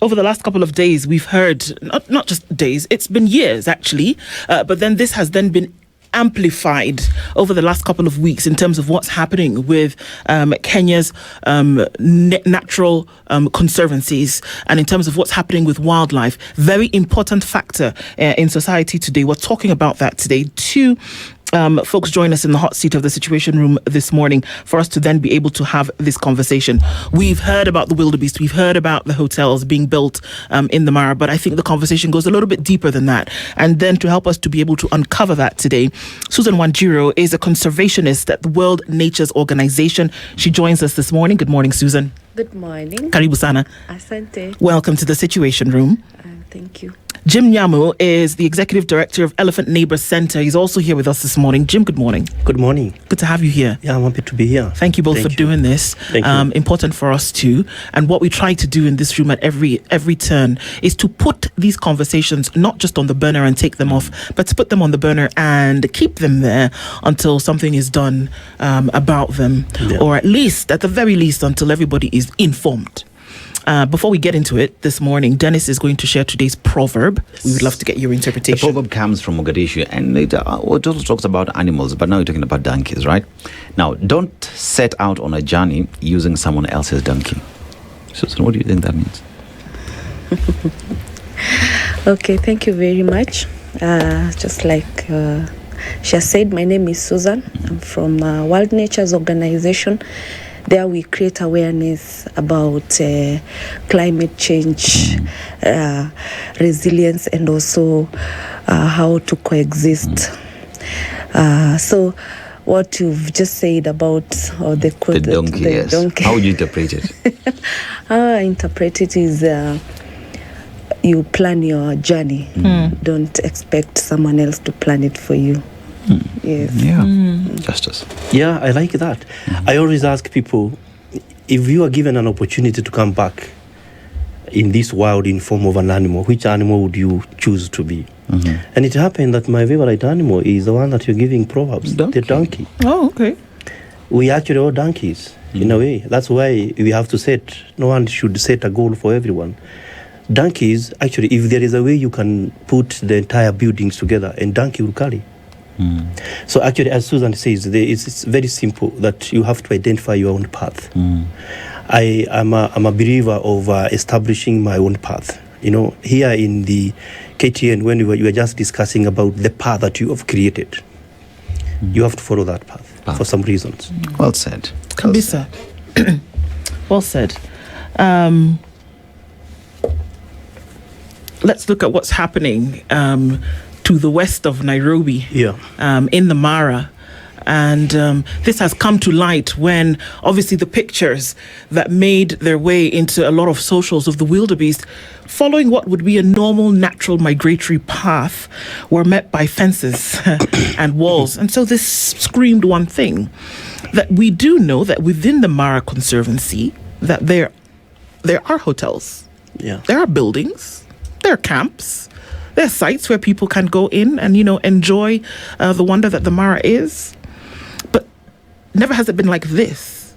over the last couple of days, we've heard, not just days, it's been years actually, but then this has then been amplified over the last couple of weeks in terms of what's happening with Kenya's natural conservancies and in terms of what's happening with wildlife. Very important factor in society today. We're talking about that today. Two folks join us in the hot seat of the Situation Room this morning for us to then be able to have this conversation. We've heard about the wildebeest. We've heard about the hotels being built in the Mara, but I think the conversation goes a little bit deeper than that. And then to help us to be able to uncover that today, Susan Wanjiru is a conservationist at the World Nature's Organization. She joins us this morning. Good morning, Susan. Good morning. Karibu sana. Asante. Welcome to the Situation Room. Thank you. Jim Nyamu is the Executive Director of Elephant Neighbour Centre. He's also here with us this morning. Jim, good morning. Good morning. Good to have you here. Yeah, I'm happy to be here. Thank you both for doing this. Thank you. Important for us too. And what we try to do in this room at every turn is to put these conversations not just on the burner and take them off, but to put them on the burner and keep them there until something is done about them, or at the very least, until everybody is informed. Before we get into it this morning, Dennis is going to share today's proverb. We would love to get your interpretation. The proverb comes from Mogadishu, and it also talks about animals, but now you're talking about donkeys, right? Now, don't set out on a journey using someone else's donkey. Susan, what do you think that means? Okay, thank you very much. Just like she has said, my name is Susan. I'm from World Nature's Organization. There we create awareness about climate change, resilience, and also how to coexist. So what you've just said about the donkey, yes. Donkey. How would you interpret it? How I interpret it is you plan your journey. Don't expect someone else to plan it for you. Yes. Yeah. Justice. Yeah, I like that. I always ask people, if you are given an opportunity to come back in this world in form of an animal, which animal would you choose to be? And it happened that my favorite animal is the one that you're giving proverbs, the donkey. Oh, okay. We actually all donkeys, in a way. That's why we have to no one should set a goal for everyone. Donkeys, actually, if there is a way you can put the entire buildings together, and donkey will carry. So actually, as Susan says, it's very simple that you have to identify your own path. I am a believer of establishing my own path. You know, here in the KTN, when you were just discussing about the path that you have created, you have to follow that path for some reasons. Well said. Kabisa. Well said. Let's look at what's happening to the west of Nairobi, in the Mara. And this has come to light when obviously the pictures that made their way into a lot of socials of the wildebeest following what would be a normal natural migratory path were met by fences and walls. And so this screamed one thing, that we do know that within the Mara Conservancy that there are hotels, there are buildings, there are camps, there are sites where people can go in and, enjoy the wonder that the Mara is. But never has it been like this.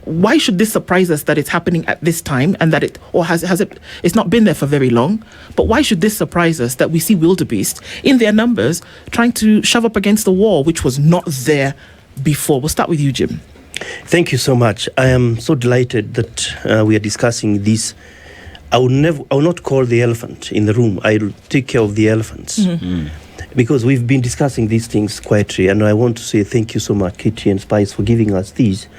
Why should this surprise us that it's happening at this time and that it's not been there for very long? But why should this surprise us that we see wildebeest in their numbers trying to shove up against the wall, which was not there before? We'll start with you, Jim. Thank you so much. I am so delighted that we are discussing this. I will not call the elephant in the room. I'll take care of the elephants. Because we've been discussing these things quietly, and I want to say thank you so much, Kitty and Spice, for giving us these.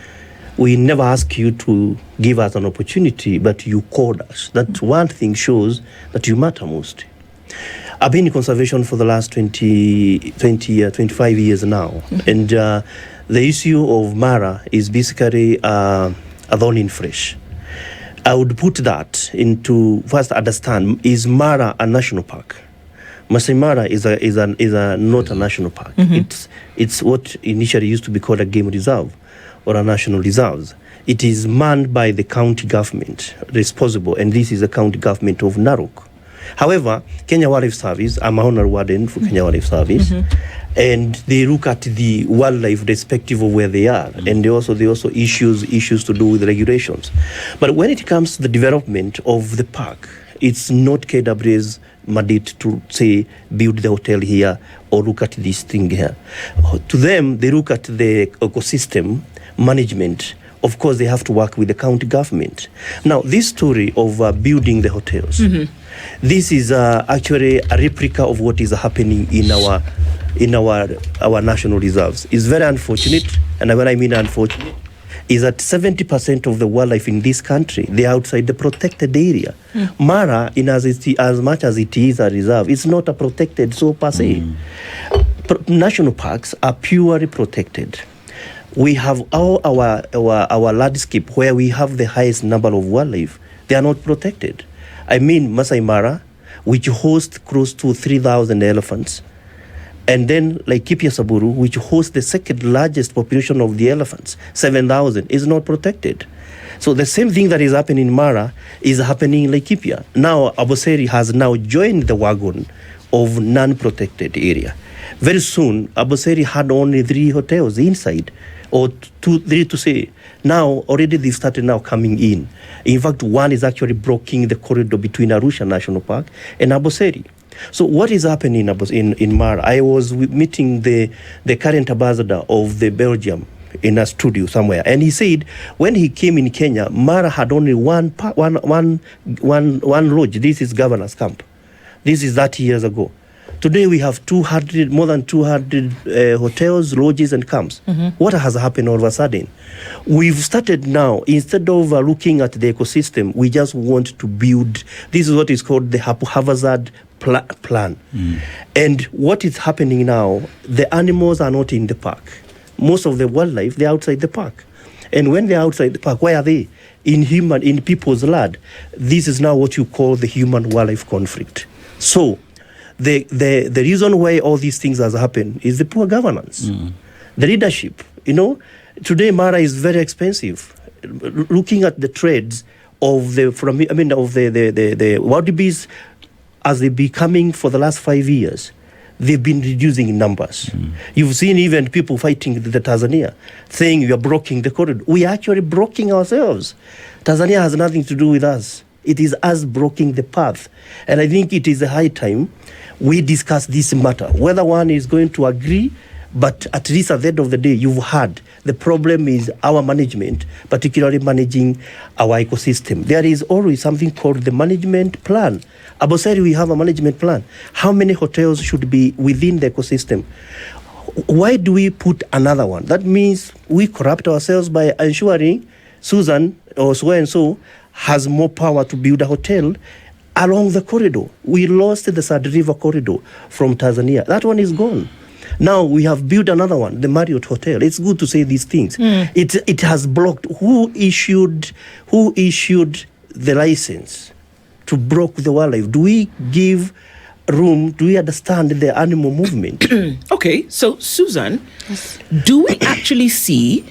We never ask you to give us an opportunity, but you called us. That one thing shows that you matter most. I've been in conservation for the last 25 years now, and the issue of Mara is basically a thorn in flesh. I would put that into first understand, is Mara a national park? Masai Mara is not a national park. It's what initially used to be called a game reserve or a national reserve. It is manned by the county government responsible, and this is the county government of Narok. However, Kenya Wildlife Service, I'm a honorary warden for Kenya Wildlife Service, and they look at the wildlife respective of where they are, and they also issues to do with regulations. But when it comes to the development of the park, It's not KWA's mandate to say build the hotel here or look at this thing here. To them, they look at the ecosystem management. Of course, they have to work with the county government. Now, this story of building the hotels, this is actually a replica of what is happening in our national reserves. It's very unfortunate, and when I mean unfortunate, is that 70% of the wildlife in this country, they're outside the protected area. Mara, as much as it is a reserve, it's not a protected so per se. National parks are purely protected. We have all our landscape where we have the highest number of wildlife. They are not protected. I mean Masai Mara, which hosts close to 3,000 elephants. And then Laikipia Saburu, which hosts the second largest population of the elephants, 7,000, is not protected. So the same thing that is happening in Mara is happening in Laikipia. Now Aboseri has now joined the wagon of non-protected area. Very soon, Aboseri had only 3 hotels inside, or 3 to say. Now, already they started now coming in. In fact, one is actually blocking the corridor between Arusha National Park and Aboseri. So what is happening in Mara? I was meeting the current ambassador of the Belgium in a studio somewhere, and he said when he came in Kenya, Mara had only one lodge. This is governor's camp. This is 30 years ago. Today we have more than 200 hotels, lodges, and camps. What has happened all of a sudden? We've started now, instead of looking at the ecosystem, we just want to build. This is what is called the haphazard plan. And what is happening now, the animals are not in the park. Most of the wildlife, they're outside the park. And when they're outside the park, where are they? In people's land. This is now what you call the human-wildlife conflict. So, the reason why all these things has happened is the poor governance, the leadership. Today Mara is very expensive. Looking at the trades of the wildebeest as they be coming for the last 5 years, they've been reducing in numbers. You've seen even people fighting the Tanzania, saying you are blocking the corridor. We are actually blocking ourselves. Tanzania has nothing to do with us. It is us blocking the path. And I think it is a high time we discuss this matter, whether one is going to agree, but at least at the end of the day, you've heard the problem is our management, particularly managing our ecosystem. There is always something called the management plan. Aboseri, we have a management plan. How many hotels should be within the ecosystem? Why do we put another one? That means we corrupt ourselves by ensuring Susan or so-and-so has more power to build a hotel along the corridor. We lost the Third River corridor from Tanzania. That one is gone. Now we have built another one, the Marriott Hotel. It's good to say these things. It has blocked. Who issued the license to block the wildlife? Do we give room? Do we understand the animal movement? Okay, so Susan, do we actually see?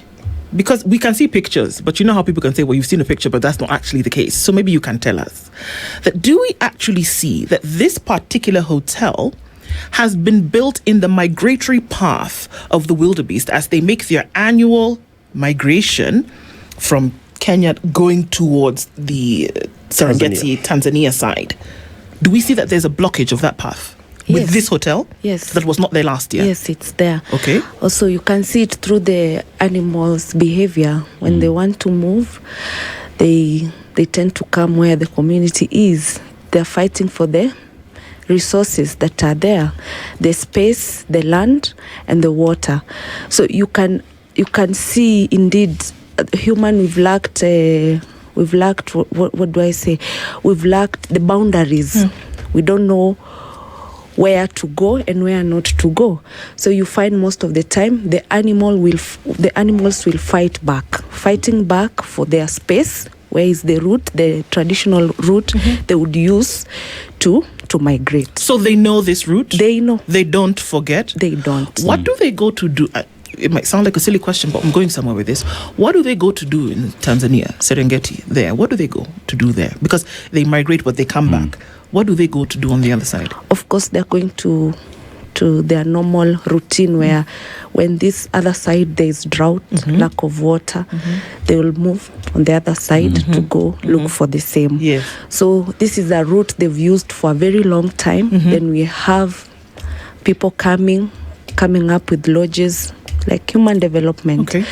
Because we can see pictures, but you know how people can say, well, you've seen a picture, but that's not actually the case. So maybe you can tell us that do we actually see that this particular hotel has been built in the migratory path of the wildebeest as they make their annual migration from Kenya going towards the Serengeti, Tanzania side? Do we see that there's a blockage of that path? With this hotel? Yes. That was not there last year? Yes, it's there. Okay. Also, you can see it through the animals' behavior. When they want to move, they tend to come where the community is. They're fighting for the resources that are there, the space, the land, and the water. So you can see, indeed, human, we've lacked, what do I say? We've lacked the boundaries. We don't know where to go and where not to go. So you find most of the time the animals will fighting back for their space. Where is the route, the traditional route they would use to migrate? So they know this route? They know. They don't forget? They don't. What do they go to do? It might sound like a silly question, but I'm going somewhere with this. What do they go to do in Tanzania, Serengeti, there? What do they go to do there? Because they migrate, but they come back. What do they go to do on the other side? Of course, they're going to to their normal routine where when this other side there is drought, lack of water, they will move on the other side to go look for the same. Yes. So this is a route they've used for a very long time. Then we have people coming up with lodges, like human development. Okay.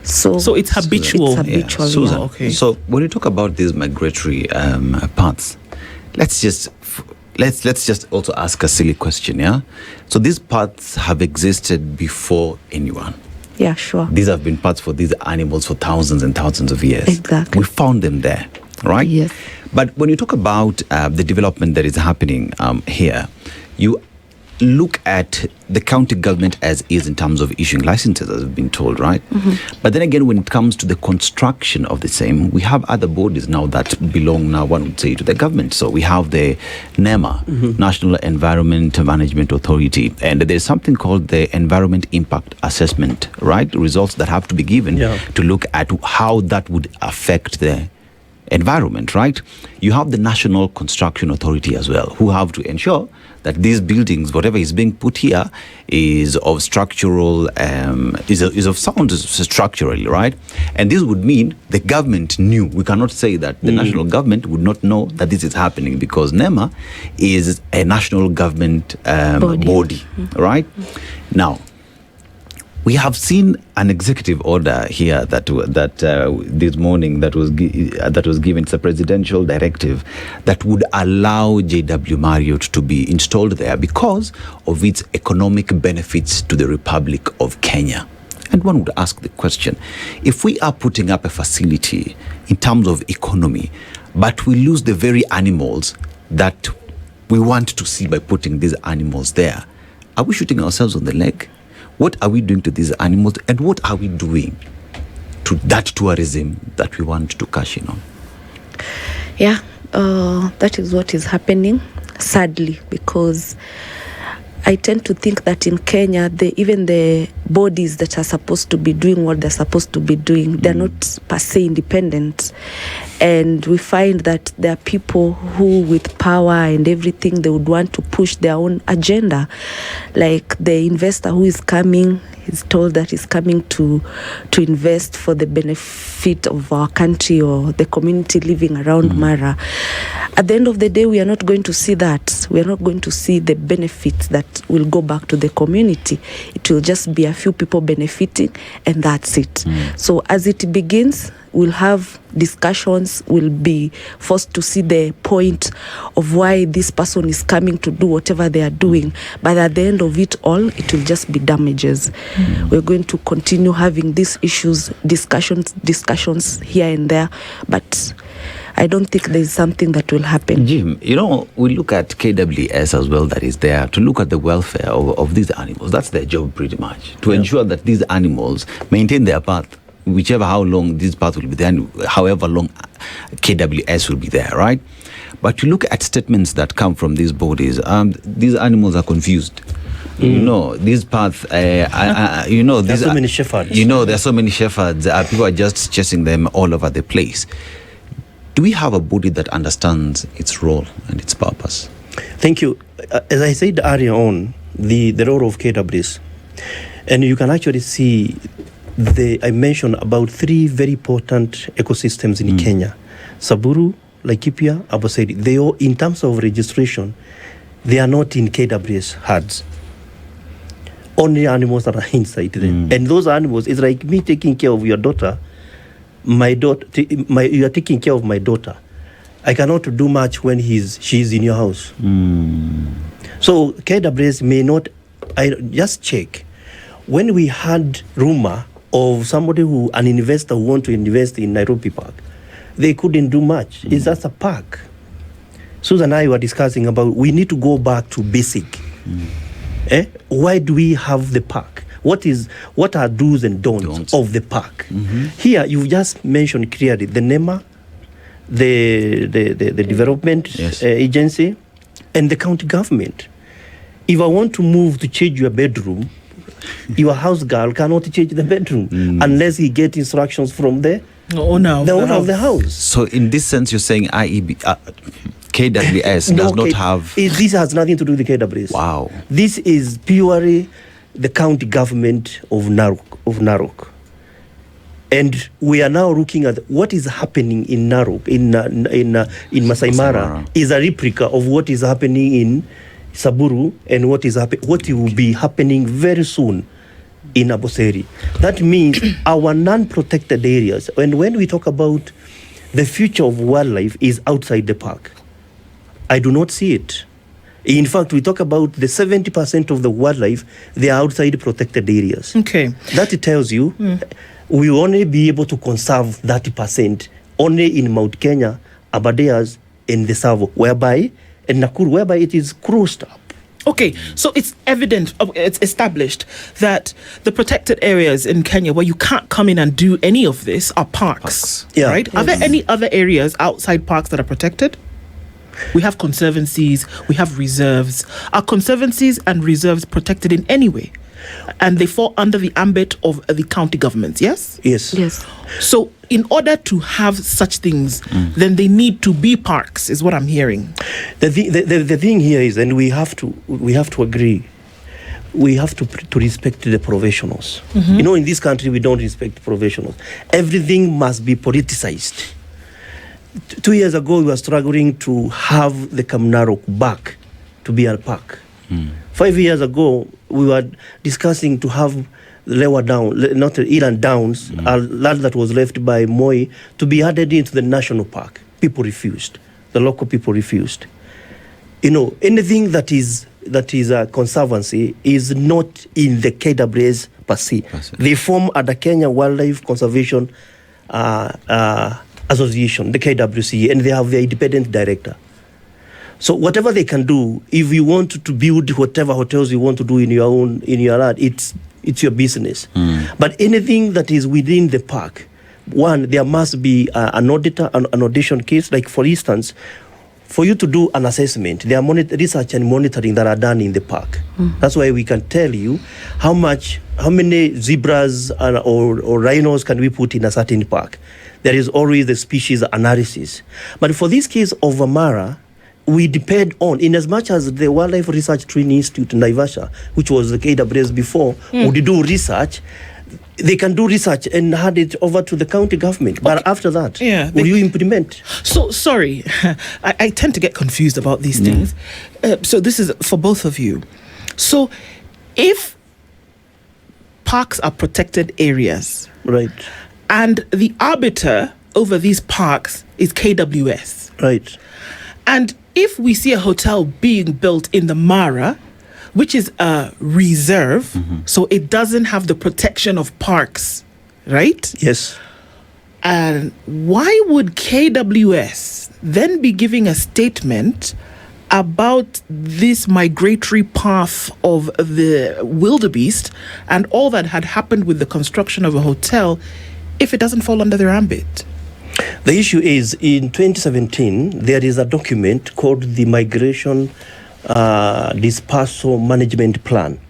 So it's habitual. It's habitual. Yeah. Susan, okay. So when you talk about these migratory paths, let's just also ask a silly question, yeah? So these paths have existed before anyone. Yeah, sure. These have been paths for these animals for thousands and thousands of years. Exactly. We found them there, right? Yes. But when you talk about the development that is happening here, you look at the county government as is in terms of issuing licenses, as we've been told, right? But then again, when it comes to the construction of the same, we have other bodies now that belong now, one would say, to the government. So we have the NEMA, National Environment Management Authority, and there's something called the Environment Impact Assessment, right? Results that have to be given to look at how that would affect the environment, right? You have the National Construction Authority as well, who have to ensure that these buildings, whatever is being put here, is of structural, is of sound structurally, right? And this would mean the government knew. We cannot say that the national government would not know that this is happening, because NEMA is a national government body, right? Now, we have seen an executive order here that this morning that was given. It's a presidential directive that would allow JW Marriott to be installed there because of its economic benefits to the Republic of Kenya. And one would ask the question, if we are putting up a facility in terms of economy, but we lose the very animals that we want to see by putting these animals there, are we shooting ourselves on the leg? What are we doing to these animals, and what are we doing to that tourism that we want to cash in on? Yeah, that is what is happening, sadly, because I tend to think that in Kenya, even the bodies that are supposed to be doing what they're supposed to be doing, they're not per se independent. And we find that there are people who, with power and everything, they would want to push their own agenda. Like the investor who is coming, he's told that he's coming to invest for the benefit of our country or the community living around Mara. At the end of the day, we are not going to see that. We are not going to see the benefits that will go back to the community. It will just be a few people benefiting, and that's it. So as it begins, we'll have discussions, we'll be forced to see the point of why this person is coming to do whatever they are doing. But at the end of it all, it will just be damages. We're going to continue having these issues, discussions here and there, but I don't think there's something that will happen. Jim, we look at KWS as well, that is there to look at the welfare of these animals. That's their job pretty much, to ensure that these animals maintain their path, how long this path will be there, and however long KWS will be there, right? But you look at statements that come from these bodies, these animals are confused. These paths, there are so many shepherds. There are so many shepherds. People are just chasing them all over the place. Do we have a body that understands its role and its purpose? Thank you. As I said earlier on, the role of KWS, and you can actually see I mentioned about 3 very important ecosystems in Kenya: Samburu, Laikipia, Amboseli. They all, in terms of registration, they are not in KWS herds. Only animals that are inside them. And those animals, it's like me taking care of your daughter. You are taking care of my daughter. I cannot do much when she's in your house. So KWS may not. I just check. When we had rumor of an investor who want to invest in Nairobi Park, they couldn't do much. It's just a park. Susan and I were discussing about we need to go back to basic. Why do we have the park? What are do's and don'ts of the park? Here, you just mentioned clearly the NEMA, the development agency, and the county government. If I want to move to change your bedroom, your house girl cannot change the bedroom unless he gets instructions from the The owner of the house. So in this sense, you're saying KWS does not have... This has nothing to do with the KWS. Wow. This is purely the county government of Narok. And we are now looking at what is happening in Narok, in Masai Mara, is a replica of what is happening in Saburu and what will be happening very soon in Aboseri. That means our non-protected areas, and when we talk about the future of wildlife is outside the park, I do not see it. In fact, we talk about the 70% of the wildlife, they are outside protected areas. Okay. That tells you we will only be able to conserve 30% only in Mount Kenya, Aberdares, and the Savo, whereby, and Nakuru, whereby it is closed up. Okay, so it's evident, it's established that the protected areas in Kenya where you can't come in and do any of this are parks. Yeah. Right? Are there any other areas outside parks that are protected? We have conservancies, we have reserves. Are conservancies and reserves protected in any way? And they fall under the ambit of the county governments, yes? Yes. So in order to have such things, then they need to be parks, is what I'm hearing. The thing here is, and we have to agree, we have to respect the professionals. You know, in this country, we don't respect professionals. Everything must be politicized. 2 years ago, we were struggling to have the Kamnarok back to be a park. 5 years ago, we were discussing to have Lewa Down, not the Eland Downs, a land that was left by Moi, to be added into the national park. People refused. The local people refused. You know, anything that is a conservancy is not in the KWS per se. They form the Kenya Wildlife Conservation Association, the KWC, and they have their independent director. So whatever they can do, if you want to build whatever hotels you want to do in your land, it's your business. But anything that is within the park, one, there must be an audition case. Like for instance, for you to do an assessment, there are research and monitoring that are done in the park. That's why we can tell you how many zebras or rhinos can we put in a certain park. There is always the species analysis. But for this case of Mara, we depend on, in as much as the Wildlife Research Training Institute in Naivasha, which was the KWS before, would do research, they can do research and hand it over to the county government. But after that, will you implement? So, sorry, I tend to get confused about these things. So this is for both of you. So if parks are protected areas, right, and the arbiter over these parks is KWS, right, and if we see a hotel being built in the Mara, which is a reserve, so it doesn't have the protection of parks, right? Yes. And why would KWS then be giving a statement about this migratory path of the wildebeest and all that had happened with the construction of a hotel if it doesn't fall under their ambit? The issue is, in 2017, there is a document called the Migration Dispersal Management Plan.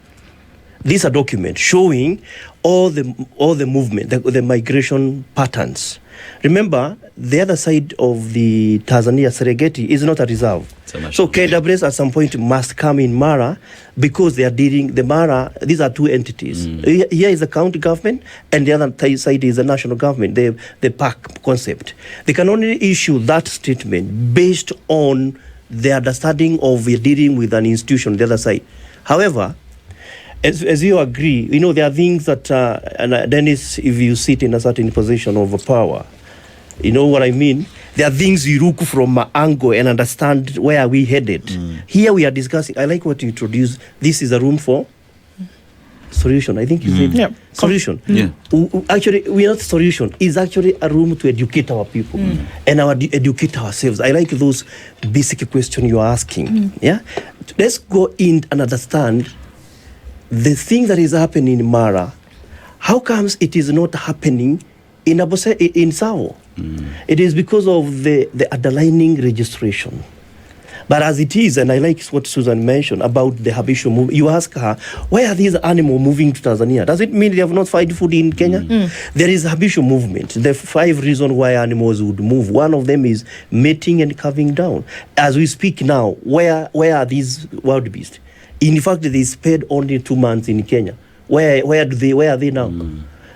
This is a document showing all the movement, the migration patterns. Remember, the other side of the Tanzania Serengeti is not a reserve. So KWS at some point must come in Mara because they are dealing, the Mara, these are two entities. Here is the county government and the other side is the national government, the park concept. They can only issue that statement based on the understanding of dealing with an institution, the other side. However, as you agree, you know, there are things that, and Dennis, if you sit in a certain position of power, you know what I mean? There are things you look from an angle and understand where are we headed. Here we are discussing, I like what you introduced, this is a room for solution. I think you said solution. Actually, we are not solution. It's actually a room to educate our people and educate ourselves. I like those basic questions you are asking. Let's go in and understand the thing that is happening in Mara. How comes it is not happening in Sao? It is because of the underlying registration. But as it is, and I like what Susan mentioned about the habitual movement, you ask her, why are these animals moving to Tanzania? Does it mean they have not found food in Kenya? There is habitual movement. The 5 reasons why animals would move. One of them is mating and calving down. As we speak now, where are these wildebeest? In fact, they spent only 2 months in Kenya. Where are they now?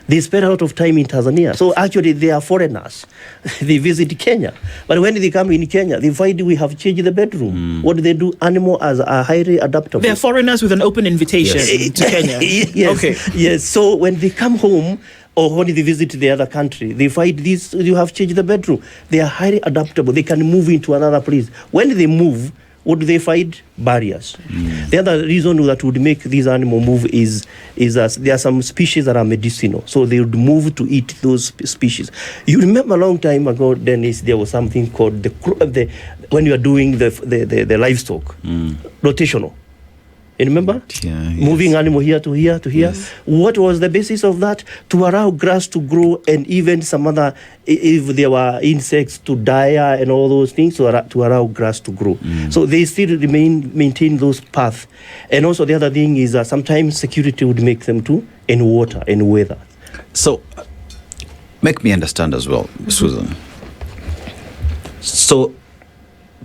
They spend a lot of time in Tanzania. So actually, they are foreigners. They visit Kenya. But when they come in Kenya, they find we have changed the bedroom. What do they do? Animals are highly adaptable. They're foreigners with an open invitation to Kenya. Yes. Okay. Yes. So when they come home, or when they visit the other country, they find this, you have changed the bedroom. They are highly adaptable. They can move into another place. When they move, what do they find? Barriers. The other reason that would make these animals move is that there are some species that are medicinal. So they would move to eat those species. You remember a long time ago, Dennis, there was something called when you are doing the livestock, rotational. You remember? Yeah, moving animal here to here to here. Yes. What was the basis of that? To allow grass to grow and even some other, if there were insects to die and all those things, to allow grass to grow. So they still maintain those paths. And also the other thing is that sometimes security would make them too, and water and weather. So, make me understand as well, Susan. So,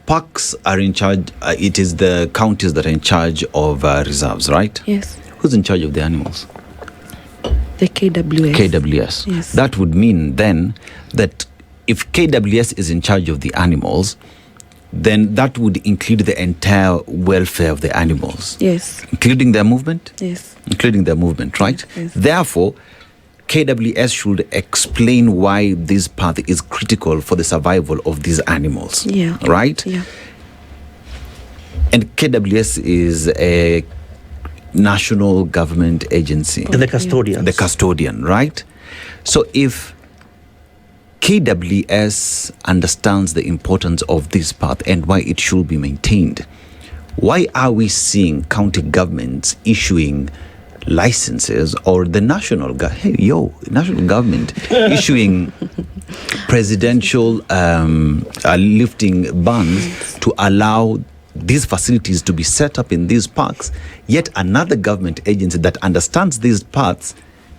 parks are in charge, it is the counties that are in charge of reserves, right? Yes. Who's in charge of the animals? The KWS. KWS. Yes. That would mean then that if KWS is in charge of the animals, then that would include the entire welfare of the animals. Yes. Including their movement? Yes. Including their movement, right? Yes. Therefore, KWS should explain why this path is critical for the survival of these animals. Yeah. Right? Yeah. And KWS is a national government agency. The custodians. The custodian, right? So if KWS understands the importance of this path and why it should be maintained, why are we seeing county governments issuing licenses, or the national government issuing presidential lifting bans to allow these facilities to be set up in these parks, yet another government agency that understands these paths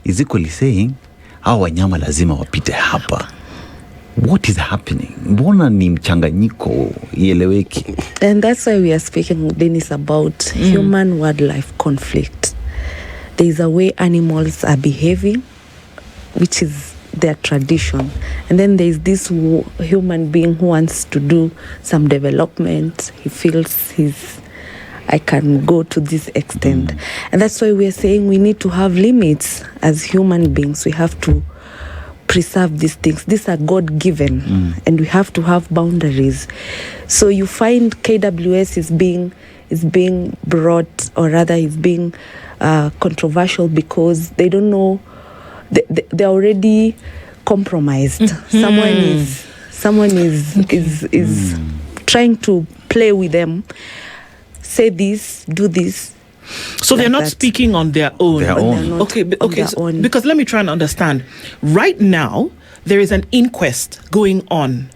is equally saying hawa wanyama lazima wapite hapa. What is happening? Mbona ni mchanganyiko ieleweki? And that's why we are speaking, Dennis, about human-wildlife conflict. There is a way animals are behaving, which is their tradition. And then there is this human being who wants to do some development. He feels I can go to this extent. And that's why we are saying we need to have limits as human beings. We have to preserve these things. These are God-given, and we have to have boundaries. So you find KWS is being brought, or rather is being controversial because they don't know, they're already compromised. Someone is trying to play with them, say this, do this. So they're not speaking on their own. Okay. Because let me try and understand. Right now, there is an inquest going on,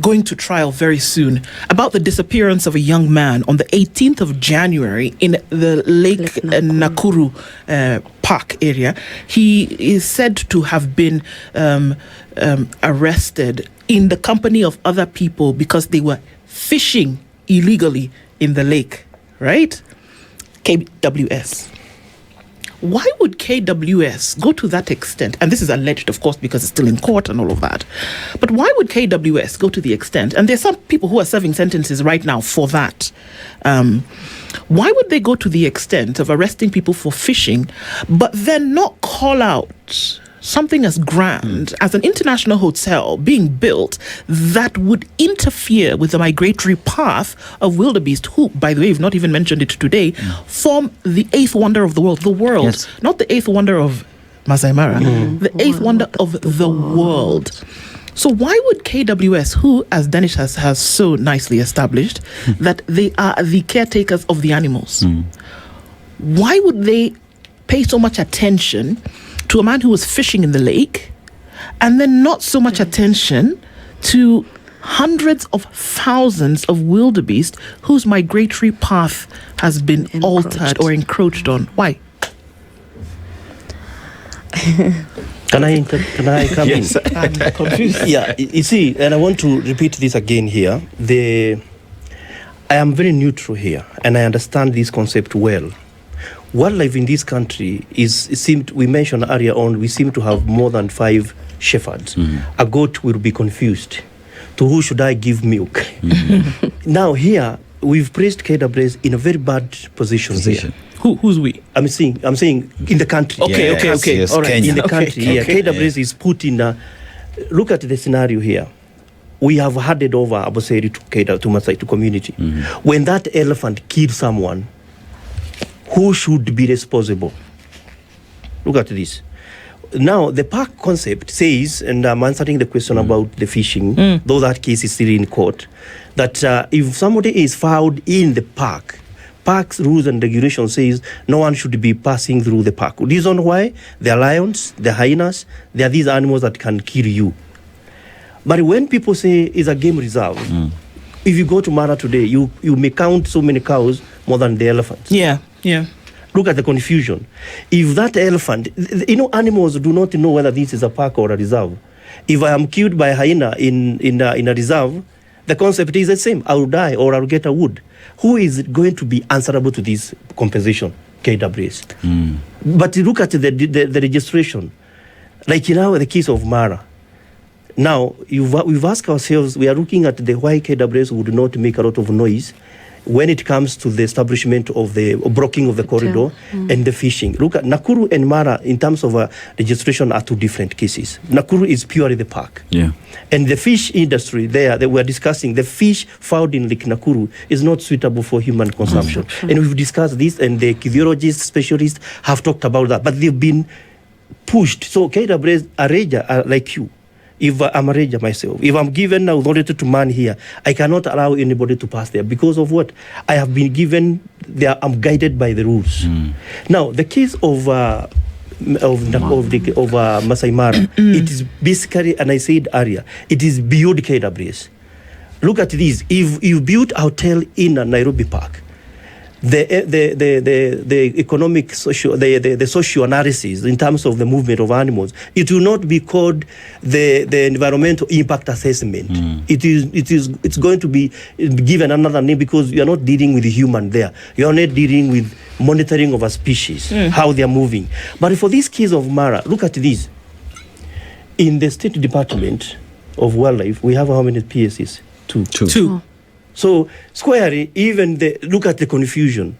going to trial very soon, about the disappearance of a young man on the 18th of January in the Lake Nakuru Park area. He is said to have been arrested in the company of other people because they were fishing illegally in the lake, right? KWS. Why would KWS go to that extent? And this is alleged, of course, because it's still in court and all of that. But why would KWS go to the extent? And there's some people who are serving sentences right now for that. Why would they go to the extent of arresting people for fishing, but then not call out something as grand as an international hotel being built that would interfere with the migratory path of wildebeest, who, by the way, we've not even mentioned it today, form the eighth wonder of the world. Yes. Not the eighth wonder of Masai Mara, the eighth wonder of the world. So why would KWS, who, as Danish has so nicely established, that they are the caretakers of the animals, why would they pay so much attention to a man who was fishing in the lake, and then not so much attention to hundreds of thousands of wildebeest whose migratory path has been altered or encroached on. Why? Can I come in? I'm confused. Yeah, you see, and I want to repeat this again here. I am very neutral here, and I understand this concept well. Wildlife in this country we mentioned earlier on, we seem to have more than 5 shepherds. A goat will be confused. To who should I give milk? Now here, we've placed KWS in a very bad position here. Who's we? I'm saying in the country. Okay. Yes, All right, Kenya. in the country. Okay. Yeah, KWS is put in a... Look at the scenario here. We have handed over Aboseri to Masai, to community. When that elephant kills someone, who should be responsible? Look at this. Now, the park concept says, and I'm answering the question about the fishing, though that case is still in court, that if somebody is found in the park's rules and regulations says no one should be passing through the park. Reason why? They are lions, they are hyenas, they are these animals that can kill you. But when people say it's a game reserve, if you go to Mara today, you may count so many cows more than the elephants. Yeah. Look at the confusion. If that elephant, animals do not know whether this is a park or a reserve. If I am killed by a hyena in a reserve, the concept is the same. I will die or I will get a wood. Who is going to be answerable to this compensation? KWS. But look at the registration. Like the case of Mara. Now, we've asked ourselves, we are looking at why KWS would not make a lot of noise when it comes to the establishment of the blocking of the corridor and the fishing. Look at Nakuru and Mara in terms of registration are 2 different cases. Nakuru is purely the park. Yeah. And the fish industry there that we're discussing, the fish found in Lake Nakuru is not suitable for human consumption. And we've discussed this, and the ichthyologists, specialists have talked about that. But they've been pushed. So KWS, a ranger like you, if I'm a ranger myself, if I'm given authority to man here, I cannot allow anybody to pass there because of what? I have been given, I'm guided by the rules. Now, the case of Masai Mara, it is basically, and I said earlier, it is beyond KWS. Look at this. If you build a hotel in a Nairobi Park, the economic the social analysis in terms of the movement of animals, it will not be called the environmental impact assessment. It's going to be given another name because you are not dealing with the human there. You are not dealing with monitoring of a species, how they are moving. But for this case of Mara, look at this. In the State Department of Wildlife, we have how many PSCs? Two. So squarely, even look at the confusion.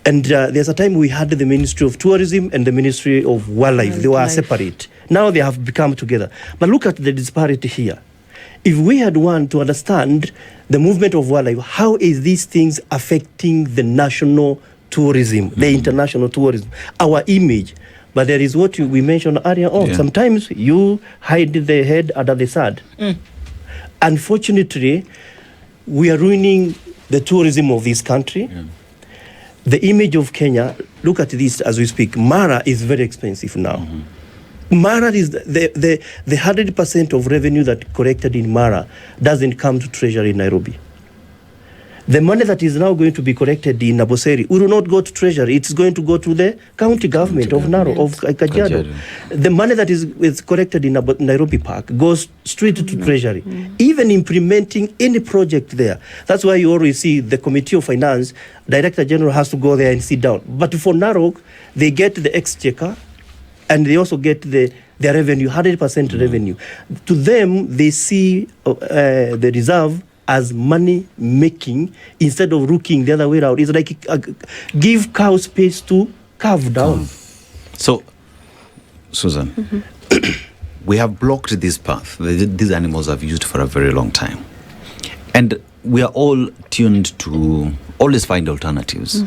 And there's a time we had the Ministry of Tourism and the Ministry of Wildlife. They were separate. Now they have become together. But look at the disparity here. If we had one to understand the movement of wildlife, how is these things affecting the national tourism, the international tourism, our image? But there is what we mentioned earlier on. Yeah. Sometimes you hide the head under the sand. Unfortunately, we are ruining the tourism of this country. The image of Kenya, look at this as we speak. Mara is very expensive now. Mara is the 100% of revenue that collected in Mara doesn't come to treasury in Nairobi. The money that is now going to be collected in Aboseri will not go to treasury. It's going to go to the county government of Narok, of Kajiado. The money that is collected in Nairobi Park goes straight to treasury. Even implementing any project there. That's why you always see the Committee of Finance, Director General has to go there and sit down. But for Narok, they get the exchequer and they also get their revenue, 100% revenue. To them, they see the reserve as money making instead of looking the other way around. It's like give cow space to carve down. So, Susan, we have blocked this path. These animals have used for a very long time. And we are all tuned to always find alternatives.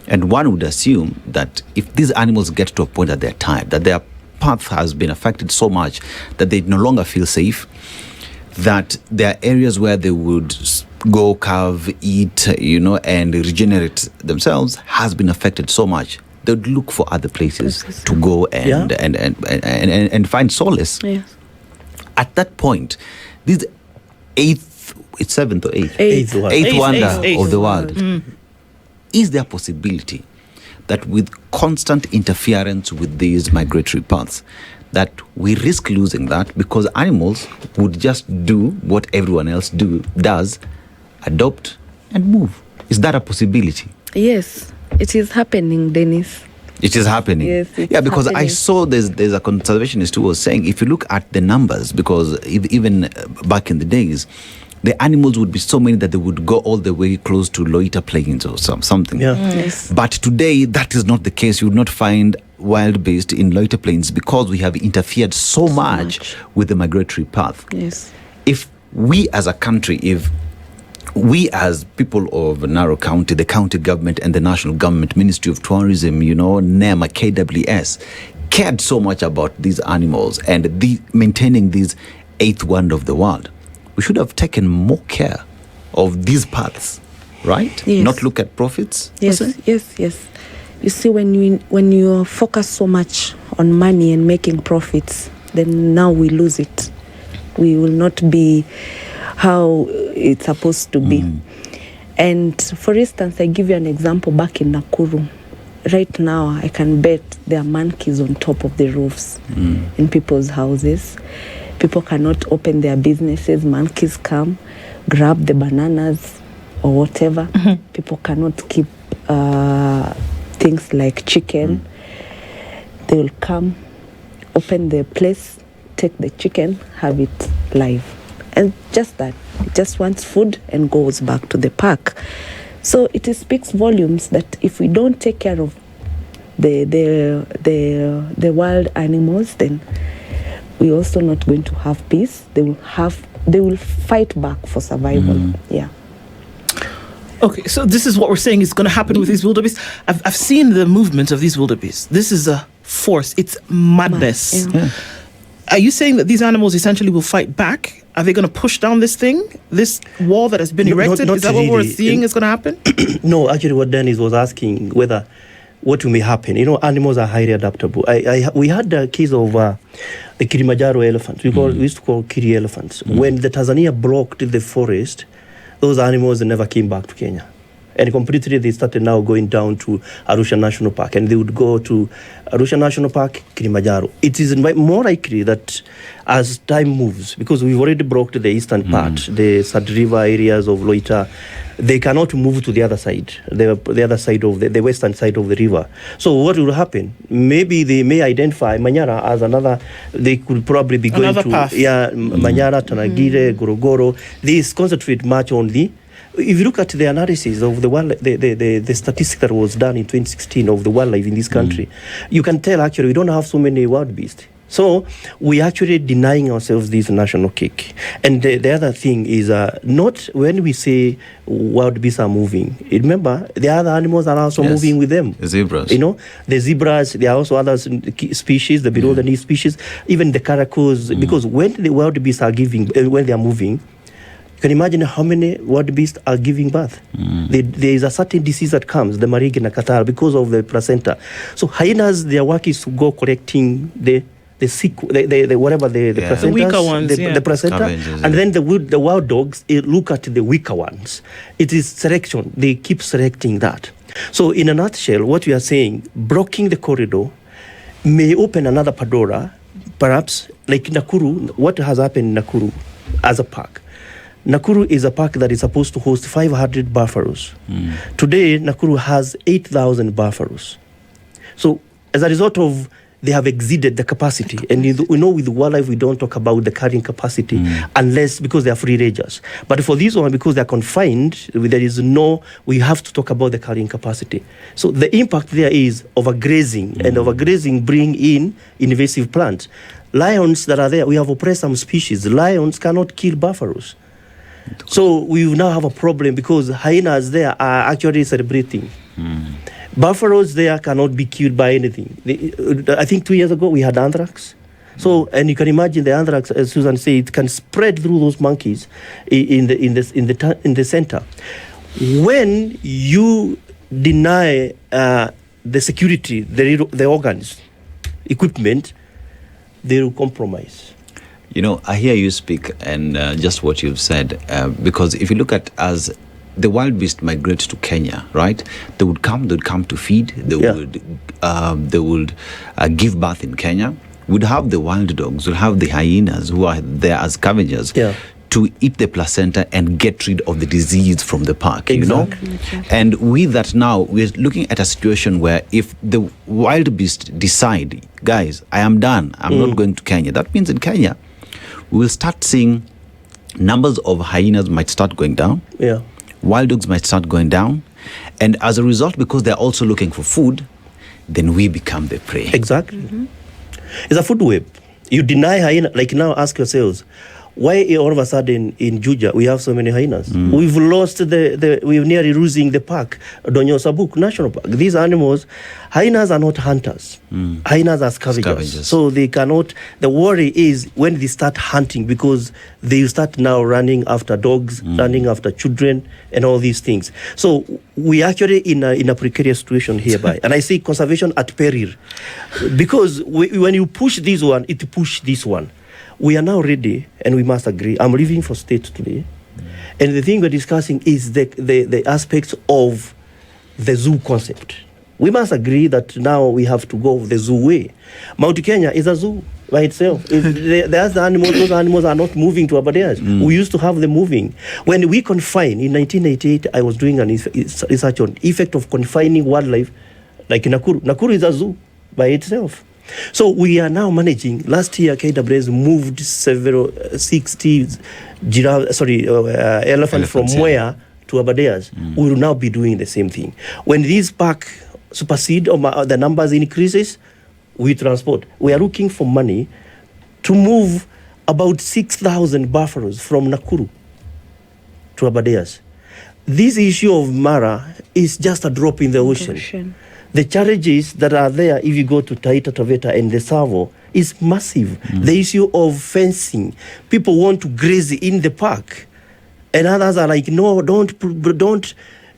And one would assume that if these animals get to a point that they're tired, that their path has been affected so much that they no longer feel safe, that there are areas where they would go, carve, eat, and regenerate themselves has been affected so much. They would look for other places to go and find solace. Yes. At that point, these seventh or eighth? Eighth Wonder of the world. Mm. Is there a possibility that with constant interference with these migratory paths, that we risk losing that because animals would just do what everyone else does, adopt and move? Is that a possibility? Yes, it is happening, Dennis. It is happening. Yes, it's because I happening. saw there's a conservationist who was saying, if you look at the numbers, because even back in the days, the animals would be so many that they would go all the way close to loiter plains or something. Yeah. Yes. But today, that is not the case. You would not find wild beasts in loiter plains because we have interfered so much with the migratory path. Yes. If we as a country, if we as people of Narrow County, the county government and the national government, Ministry of Tourism, NEMA, KWS, cared so much about these animals and maintaining this eighth wonder of the world, we should have taken more care of these paths, right? Yes. Not look at profits. Yes, yes. You see, when you focus so much on money and making profits, then now we lose it. We will not be how it's supposed to be. And for instance, I give you an example back in Nakuru. Right now, I can bet there are monkeys on top of the roofs in people's houses. People cannot open their businesses. Monkeys come, grab the bananas or whatever. People cannot keep things like chicken. They will come, open the place, take the chicken, have it live. And just that. It just wants food and goes back to the park. So it speaks volumes that if we don't take care of the wild animals, then we're also not going to have peace. They will fight back for survival. Yeah. Okay, so this is what we're saying is going to happen with these wildebeest. I've seen the movement of these wildebeest. This is a force. It's madness. Yeah. Are you saying that these animals essentially will fight back? Are they going to push down this thing, this wall that has been erected? Not is that what we're really. seeing is going to happen? No, actually what Dennis was asking, what may happen. Animals are highly adaptable. We had a case of the Kilimanjaro elephants. We used to call Kiri elephants. When the Tanzania blocked the forest, those animals never came back to Kenya. And completely they started now going down to Arusha National Park. And they would go to Arusha National Park, Kilimanjaro. It is more likely that as time moves, because we've already blocked the eastern part, the Sad River areas of Loita, they cannot move to the other side, the other side of the western side of the river. So what will happen? Maybe they may identify Manyara as another, they could probably be going Another to path. Manyara, Tanagire, Gorogoro. They concentrate much on if you look at the analysis of the statistic that was done in 2016 of the wildlife in this country, you can tell actually we don't have so many wild beasts. So we actually denying ourselves this national cake. And the other thing is not when we say wild beasts are moving. Remember, the other animals are also moving with them. The zebras. The zebras, there are also other species, the below the knee species, even the caracals, because when the wild beasts are when they are moving, you can imagine how many wild beasts are giving birth. There is a certain disease that comes, the Marigina catarrh, because of the placenta. So hyenas, their work is to go collecting the placentas, the weaker ones, the placenta, Scavengers, and then the wild dogs look at the weaker ones. It is selection. They keep selecting that. So in a nutshell, what we are saying, blocking the corridor may open another Pandora, perhaps like Nakuru. What has happened in Nakuru as a park? Nakuru is a park that is supposed to host 500 buffaloes. Today, Nakuru has 8,000 buffaloes. So as a result of, they have exceeded the capacity. And we know with wildlife, we don't talk about the carrying capacity unless, because they are free rangers. But for this one, because they are confined, we have to talk about the carrying capacity. So the impact there is overgrazing, and overgrazing bring in invasive plants. Lions that are there, we have oppressed some species. Lions cannot kill buffaloes. So we now have a problem because hyenas there are actually celebrating. Buffaloes there cannot be killed by anything. I think 2 years ago we had anthrax. So, and you can imagine the anthrax, as Susan said, it can spread through those monkeys in the center. When you deny the security, the organs, equipment, they will compromise. You know, I hear you speak and just what you've said, because if you look at as the wild beasts migrate to Kenya, right? They would come to feed. They would give birth in Kenya. We'd have the wild dogs. We'll have the hyenas who are there as scavengers to eat the placenta and get rid of the disease from the park. Exactly. You know, and with that now we're looking at a situation where if the wild beasts decide, guys, I am done. I'm not going to Kenya. That means in Kenya we will start seeing numbers of hyenas might start going down. Yeah. Wild dogs might start going down, and as a result, because they're also looking for food, then we become the prey. Exactly. It's a food web. You deny hyena, like now ask yourselves, why all of a sudden in Juja we have so many hyenas? We've lost we're nearly losing the park, Donyo Sabuk National Park. These animals, hyenas are not hunters. Hyenas are scavengers. So they cannot, the worry is when they start hunting, because they start now running after dogs, running after children and all these things. So we actually in a precarious situation hereby. And I say conservation at peril. Because when you push this one, it push this one. We are now ready, and we must agree. I'm leaving for state today. And the thing we're discussing is the aspects of the zoo concept. We must agree that now we have to go the zoo way. Mount Kenya is a zoo by itself. There's the animals, those animals are not moving to Abadeas. We used to have them moving. When we confine, in 1988, I was doing an research on effect of confining wildlife, like in Nakuru. Nakuru is a zoo by itself. So we are now managing. Last year, KWS moved 60 elephants from Mwea to Abadeas. We will now be doing the same thing. When these park supersede or the numbers increases, we transport. We are looking for money to move about 6,000 buffaloes from Nakuru to Abadeas. This issue of Mara is just a drop in the ocean. The challenges that are there, if you go to Taita Taveta and the Savo, is massive. The issue of fencing. People want to graze in the park. And others are like, no, don't,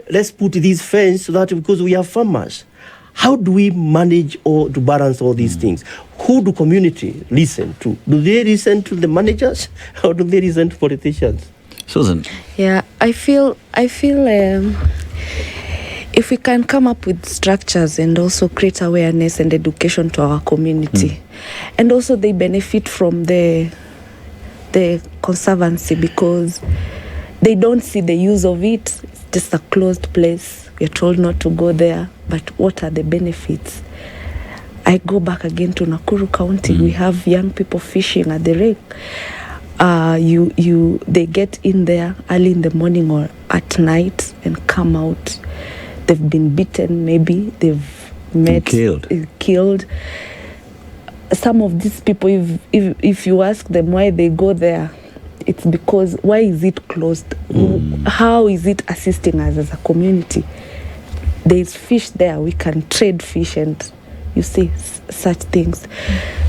let's put these fence so that because we have farmers. How do we manage or to balance all these things? Who do community listen to? Do they listen to the managers or do they listen to politicians? Susan? Yeah, I feel if we can come up with structures and also create awareness and education to our community, and also they benefit from the conservancy because they don't see the use of it. It's just a closed place. We're told not to go there, but what are the benefits? I go back again to Nakuru County. We have young people fishing at the lake. They get in there early in the morning or at night and come out. They've been beaten, maybe they've killed. Some of these people, if you ask them why they go there, it's because why is it closed? How is it assisting us as a community? There's fish there, we can trade fish and you see such things.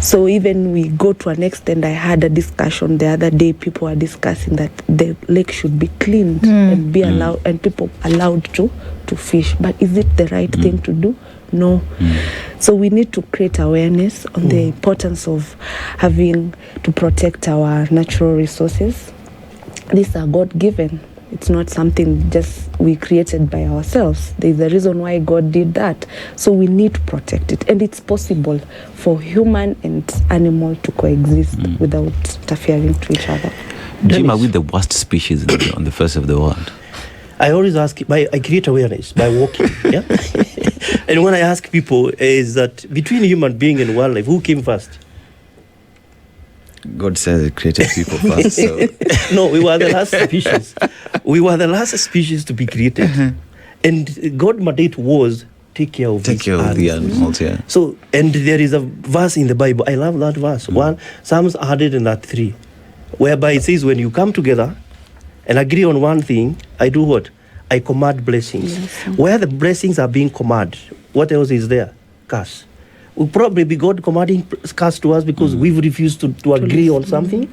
So even we go to an extent, I had a discussion the other day, people are discussing that the lake should be cleaned and be allowed, and people allowed to fish. But is it the right thing to do? No. So we need to create awareness on the importance of having to protect our natural resources. These are God-given. It's not something just we created by ourselves. There's a reason why God did that. So we need to protect it. And it's possible for human and animal to coexist without interfering to each other. Jim, are we the worst species on the face of the world? I always ask, I create awareness by walking. Yeah? And when I ask people is that between human being and wildlife, who came first? God says it created people first. So. No, we were the last species. We were the last species to be created. And God's mandate was take care of the animals. Yeah. So, and there is a verse in the Bible. I love that verse. Psalms 103, whereby it says, when you come together and agree on one thing, I do what? I command blessings. Yes. Where the blessings are being commanded, what else is there? Curse. Will probably be God commanding curse to us because we've refused to agree on something.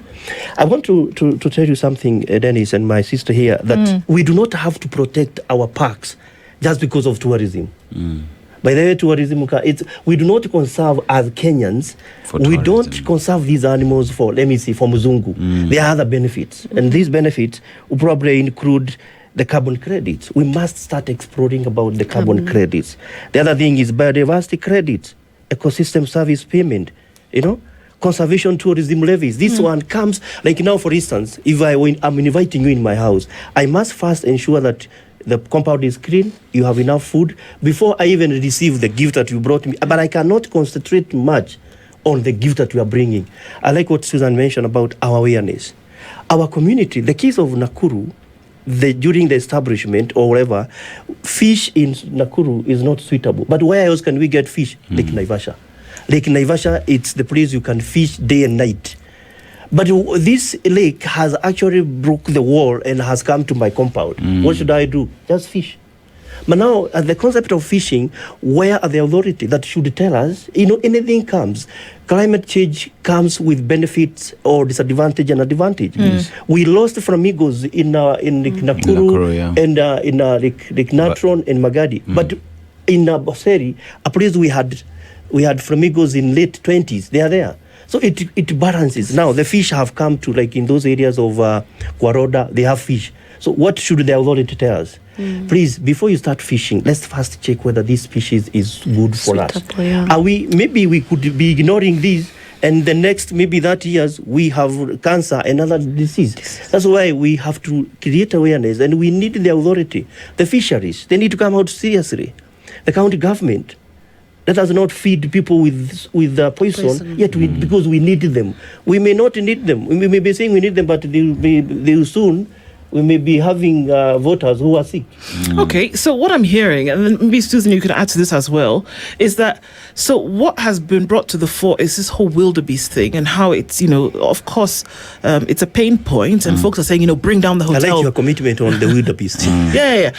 I want to tell you something, Dennis and my sister here, that we do not have to protect our parks just because of tourism. By the way, tourism, we do not conserve as Kenyans. We don't conserve these animals for, let me see, for Muzungu. There are other benefits. And these benefits will probably include the carbon credits. We must start exploring about the carbon credits. The other thing is biodiversity credits, ecosystem service payment, conservation tourism levies. This one comes, like now, for instance, if I'm inviting you in my house, I must first ensure that the compound is clean, you have enough food, before I even receive the gift that you brought me. But I cannot concentrate much on the gift that you are bringing. I like what Susan mentioned about our awareness. Our community, the case of Nakuru, during the establishment or whatever, fish in Nakuru is not suitable. But where else can we get fish? Lake Naivasha. Lake Naivasha, it's the place you can fish day and night. But this lake has actually broke the wall and has come to my compound. What should I do? Just fish. But now, at the concept of fishing, where are the authority that should tell us, anything comes. Climate change comes with benefits or disadvantage and advantage. We lost flamingos in Nakuru and in Natron and Magadi. But in Boseri, a place we had flamingos in late 20s. They are there. So it balances. Now, the fish have come to, like in those areas of Kwaroda, they have fish. So what should the authority tell us? Please, before you start fishing, let's first check whether this species is good for us. Maybe we could be ignoring this, and the next, maybe that years, we have cancer and other disease. That's why we have to create awareness, and we need the authority. The fisheries, they need to come out seriously. The county government, let us not feed people with poison. Yet because we need them. We may not need them. We may be saying we need them, but they soon we may be having voters who are sick. Okay, so what I'm hearing, and then maybe Susan, you can add to this as well, is that, so what has been brought to the fore is this whole wildebeest thing and how it's, of course, it's a pain point, and folks are saying, bring down the hotel. I like your commitment on the wildebeest. Yeah.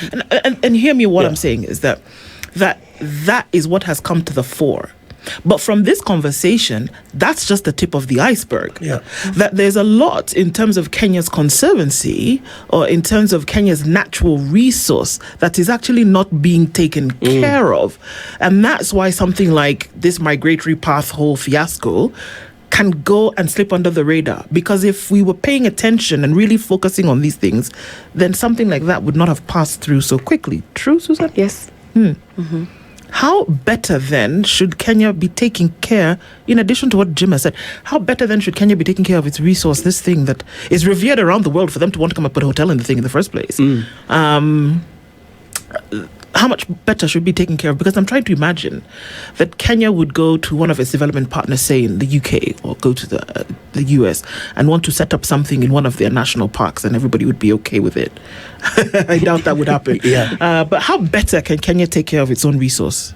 And hear me, what I'm saying is that is what has come to the fore. But from this conversation, that's just the tip of the iceberg. Yeah. That there's a lot in terms of Kenya's conservancy or in terms of Kenya's natural resource that is actually not being taken care of. And that's why something like this migratory path whole fiasco can go and slip under the radar. Because if we were paying attention and really focusing on these things, then something like that would not have passed through so quickly. True, Susan? Yes. How better then should Kenya be taking care, in addition to what Jim has said, how better then should Kenya be taking care of its resource, this thing that is revered around the world for them to want to come and put a hotel in the thing in the first place? How much better should be taken care of? Because I'm trying to imagine that Kenya would go to one of its development partners, say in the UK, or go to the US, and want to set up something in one of their national parks, and everybody would be okay with it. I doubt that would happen. But how better can Kenya take care of its own resource?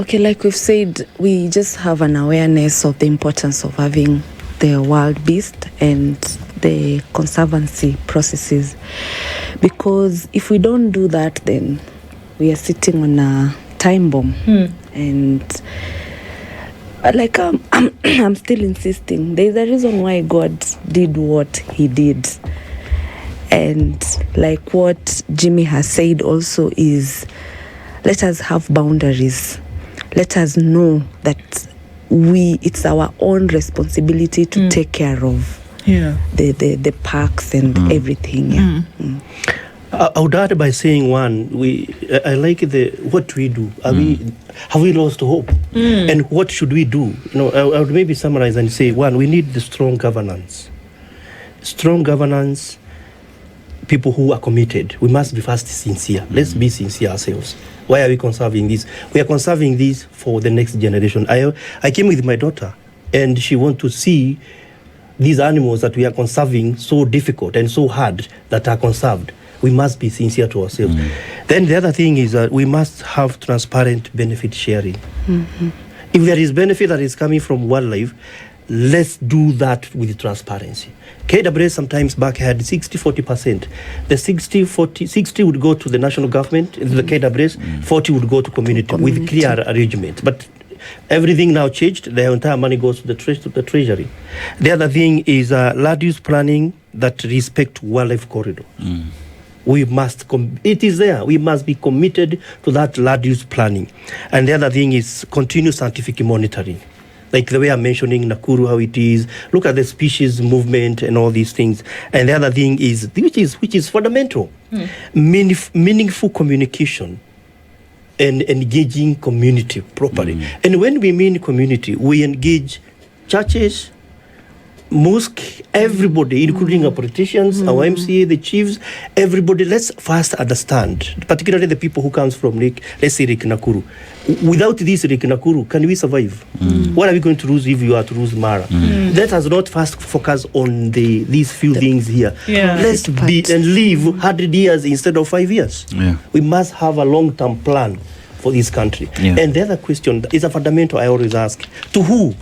Okay, like we've said, we just have an awareness of the importance of having the wild beast and the conservancy processes. Because if we don't do that, then we are sitting on a time bomb. And I'm still insisting, there's a reason why God did what he did. And like what Jimmy has said also is, let us have boundaries. Let us know that it's our own responsibility to take care of the parks and everything. I would add by saying I like what we do. Have we lost hope? And what should we do? I would maybe summarize and say, we need the strong governance. Strong governance, people who are committed. We must be first sincere. Let's be sincere ourselves. Why are we conserving this? We are conserving this for the next generation. I came with my daughter, and she wants to see these animals that we are conserving so difficult and so hard that are conserved. We must be sincere to ourselves. Then the other thing is that we must have transparent benefit sharing. If there is benefit that is coming from wildlife, let's do that with transparency. KWS sometimes back had 60-40%. The 60 would go to the national government, the KWS, 40 would go to community with clear arrangement. But everything now changed. The entire money goes to the treasury. The other thing is land use planning that respect wildlife corridor. We must, it is there. We must be committed to that land use planning. And the other thing is continuous scientific monitoring. Like the way I'm mentioning Nakuru, how it is, look at the species movement and all these things. And the other thing is, which is fundamental, meaningful communication and engaging community properly. And when we mean community, we engage churches, mosque, everybody, including our politicians, our MCA, the chiefs, everybody. Let's first understand, particularly the people who comes from let's say Lake Nakuru. Without this Lake Nakuru, can we survive? What are we going to lose if you are to lose Mara? Let us not first focus on these few things here. Let's be and live 100 years instead of 5 years. We must have a long-term plan for this country. And the other question is a fundamental I always ask: to who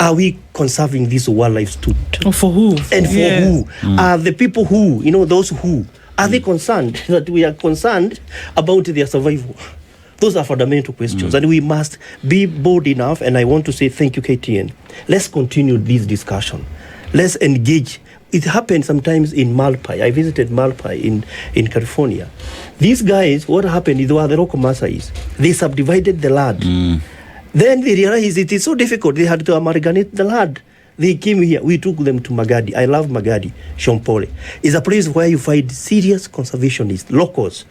are we conserving these wildlife to? For who? And for who? Are the people who, those who, are they concerned that we are concerned about their survival? Those are fundamental questions, and we must be bold enough, and I want to say thank you, KTN. Let's continue this discussion. Let's engage. It happens sometimes in Malpai. I visited Malpai in California. These guys, what happened is they were the local Masais. They subdivided the land. Then they realized it is so difficult. They had to amalgamate the land. They came here. We took them to Magadi. I love Magadi. Shompole is a place where you find serious conservationists, locals.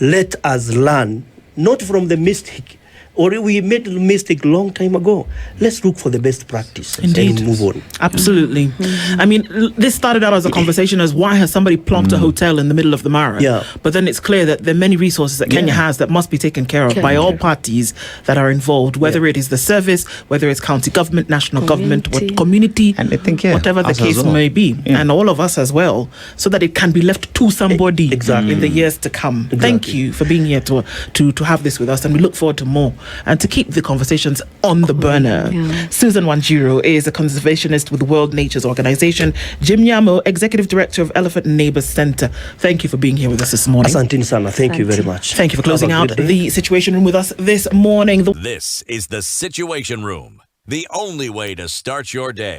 Let us learn, not from the mistake. Or we made a mistake long time ago. Let's look for the best practice and move on. Absolutely. I mean, this started out as a conversation as why has somebody plonked a hotel in the middle of the Mara? But then it's clear that there are many resources that Kenya has that must be taken care of by all parties that are involved, whether it is the service, whether it's county government, national government, community, and I think, whatever the case may be, and all of us as well, so that it can be left to somebody in the years to come. Thank you for being here to have this with us, and we look forward to more. And to keep the conversations on the burner. Susan Wanjiru is a conservationist with the World Nature's Organization. Jim Nyamu, Executive Director of Elephant Neighbours Centre. Thank you for being here with us this morning. Asante sana. Thank you very much. Thank you for closing out the Situation Room with us this morning. This is the Situation Room, the only way to start your day.